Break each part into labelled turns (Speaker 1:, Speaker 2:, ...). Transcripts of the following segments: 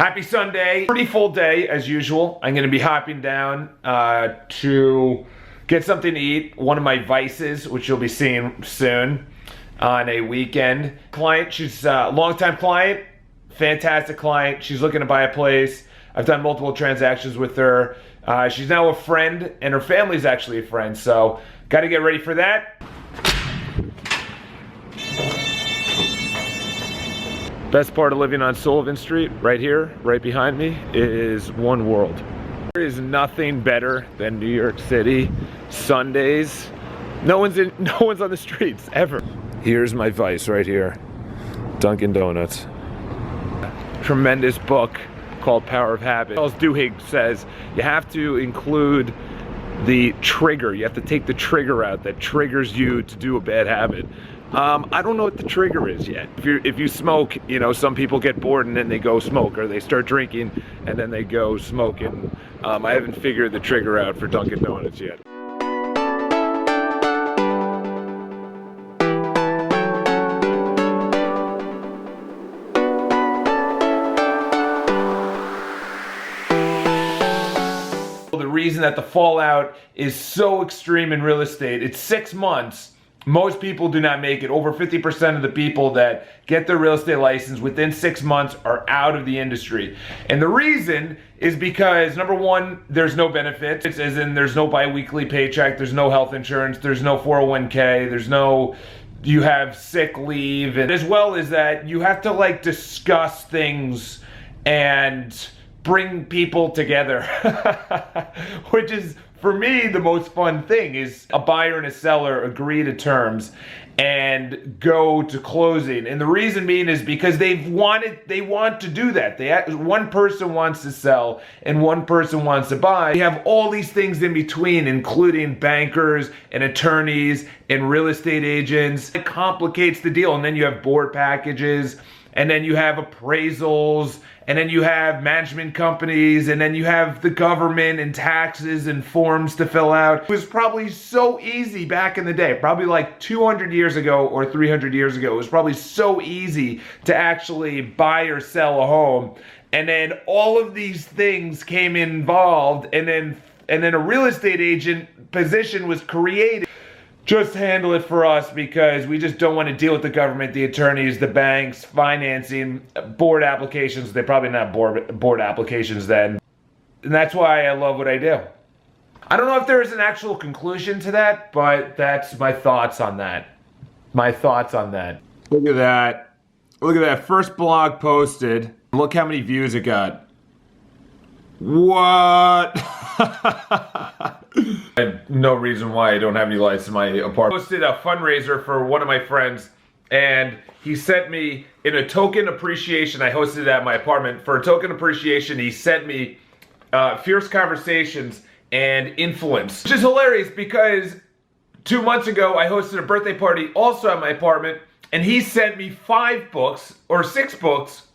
Speaker 1: Happy Sunday. Pretty full day as usual. I'm going to be hopping down to get something to eat. One of my vices, which you'll be seeing soon on a weekend. Client, she's a longtime client, fantastic client. She's looking to buy a place. I've done multiple transactions with her. She's now a friend, and her family's actually a friend, so got to get ready for that. Best part of living on Sullivan Street, right here, right behind me, is one world. There is nothing better than New York City. Sundays, no one's on the streets, ever. Here's my vice right here, Dunkin' Donuts. Tremendous book called Power of Habit. Charles Duhigg says you have to include the trigger. You have to take the trigger out that triggers you to do a bad habit. I don't know what the trigger is yet. If you smoke, you know, some people get bored and then they go smoke, or they start drinking and then they go smoking. I haven't figured the trigger out for Dunkin' Donuts yet. The reason that the fallout is so extreme in real estate, it's 6 months. Most people do not make it. Over 50% of the people that get their real estate license within 6 months are out of the industry. And the reason is because, number one, there's no benefits, as in there's no bi-weekly paycheck, there's no health insurance, there's no 401k, you have sick leave, and as well as that, you have to like discuss things and bring people together, which is, for me, the most fun thing is a buyer and a seller agree to terms and go to closing. And the reason being is because they want to do that. One person wants to sell and one person wants to buy. You have all these things in between, including bankers and attorneys and real estate agents. It complicates the deal. And then you have board packages, and then you have appraisals, and then you have management companies, and then you have the government and taxes and forms to fill out. It was probably so easy back in the day, probably like 200 years ago or 300 years ago. It was probably so easy to actually buy or sell a home. And then all of these things came involved, and then a real estate agent position was created. Just handle it for us because we just don't want to deal with the government, the attorneys, the banks, financing, board applications. They're probably not board applications then. And that's why I love what I do. I don't know if there is an actual conclusion to that, but that's my thoughts on that. My thoughts on that. Look at that. Look at that. First blog posted. Look how many views it got. What? I have no reason why I don't have any lights in my apartment. I posted a fundraiser for one of my friends, and he sent me, in a token appreciation, I hosted it at my apartment. For a token appreciation, he sent me Fierce Conversations and Influence, which is hilarious because 2 months ago, I hosted a birthday party also at my apartment, and he sent me 5 books, or 6 books,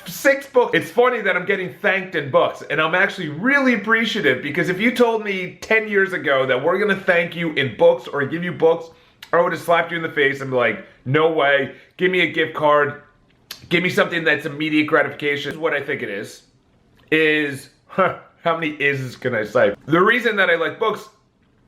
Speaker 1: 6 books. It's funny that I'm getting thanked in books, and I'm actually really appreciative, because if you told me 10 years ago that we're gonna thank you in books or give you books, I would have slapped you in the face and be like, no way, give me a gift card, give me something that's immediate gratification. This is what I think it is, how many is's can I say? The reason that I like books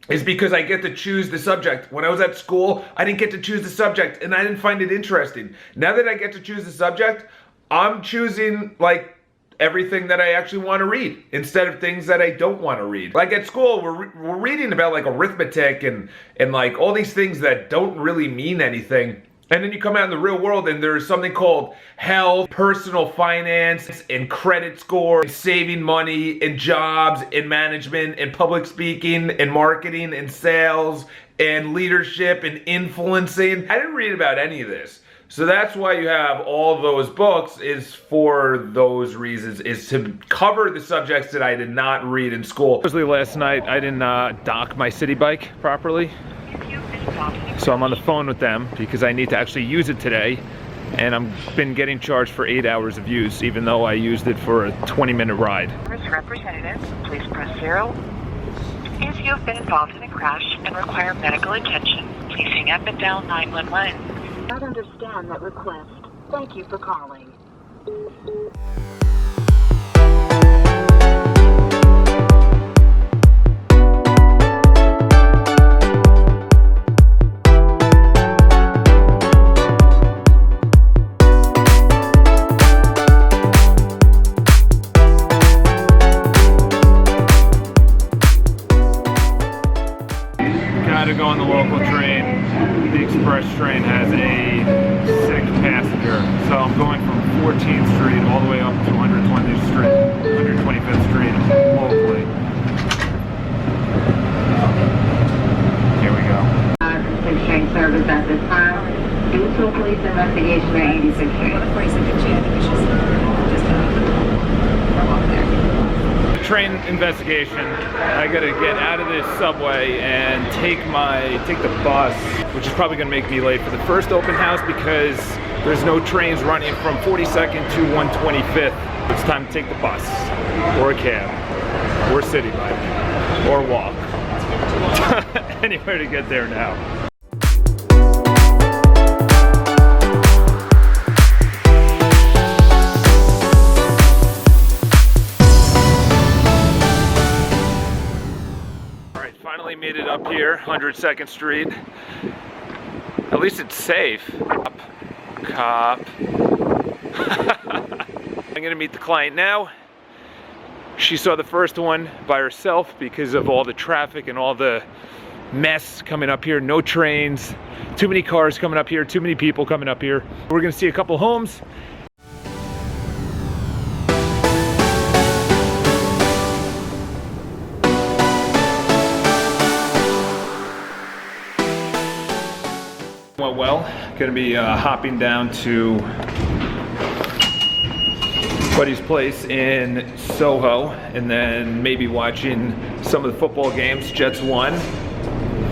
Speaker 1: is because I get to choose the subject. When I was at school, I didn't get to choose the subject, and I didn't find it interesting. Now that I get to choose the subject, I'm choosing like everything that I actually want to read instead of things that I don't want to read. Like at school, we're reading about like arithmetic and like all these things that don't really mean anything. And then you come out in the real world and there's something called health, personal finance, and credit score, and saving money, and jobs, and management, and public speaking, and marketing, and sales, and leadership, and influencing. I didn't read about any of this. So that's why you have all those books, is for those reasons, is to cover the subjects that I did not read in school. Especially last night, I didn't dock my city bike properly. So I'm on the phone with them because I need to actually use it today. And I've been getting charged for 8 hours of use, even though I used it for a 20-minute ride.
Speaker 2: Representative, please press 0. If you have been involved in a crash and require medical attention, please hang up and dial 911. I understand that request. Thank you for calling.
Speaker 1: train investigation. I gotta get out of this subway and take the bus, which is probably gonna make me late for the first open house because there's no trains running from 42nd to 125th. It's time to take the bus, or a cab, or city bike, or walk. Anywhere to get there now. Finally made it up here, 102nd Street. At least it's safe. Cop. I'm gonna meet the client now. She saw the first one by herself because of all the traffic and all the mess coming up here. No trains, too many cars coming up here, too many people coming up here. We're gonna see a couple homes. Went well. Gonna be hopping down to buddy's place in Soho and then maybe watching some of the football games. Jets won.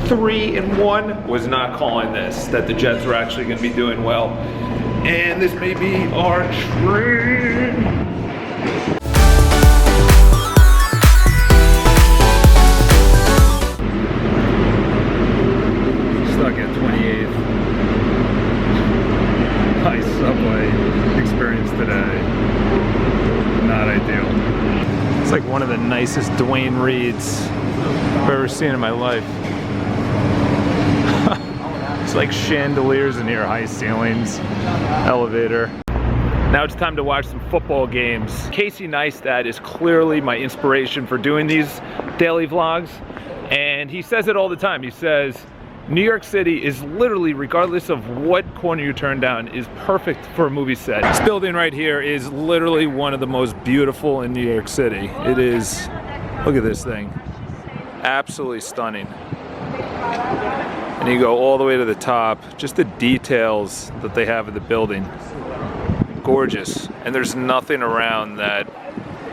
Speaker 1: 3-1. Was not calling this, that the Jets were actually gonna be doing well. And this may be our train. Stuck at 28th. My subway experience today, not ideal. It's like one of the nicest Dwayne Reeds I've ever seen in my life. It's like chandeliers in here, high ceilings, elevator. Now it's time to watch some football games. Casey Neistat is clearly my inspiration for doing these daily vlogs, and he says it all the time. He says, New York City is literally, regardless of what corner you turn down, is perfect for a movie set. This building right here is literally one of the most beautiful in New York City. It is, look at this thing. Absolutely stunning. And you go all the way to the top, just the details that they have of the building. Gorgeous. And there's nothing around that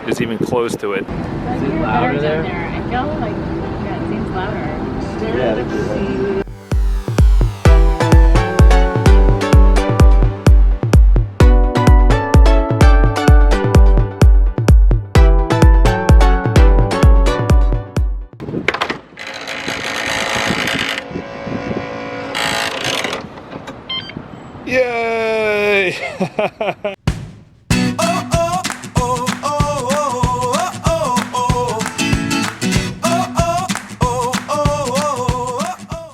Speaker 1: is even close to it.
Speaker 3: Is it louder there? I feel like, yeah, it seems louder. Yeah,
Speaker 1: Yay!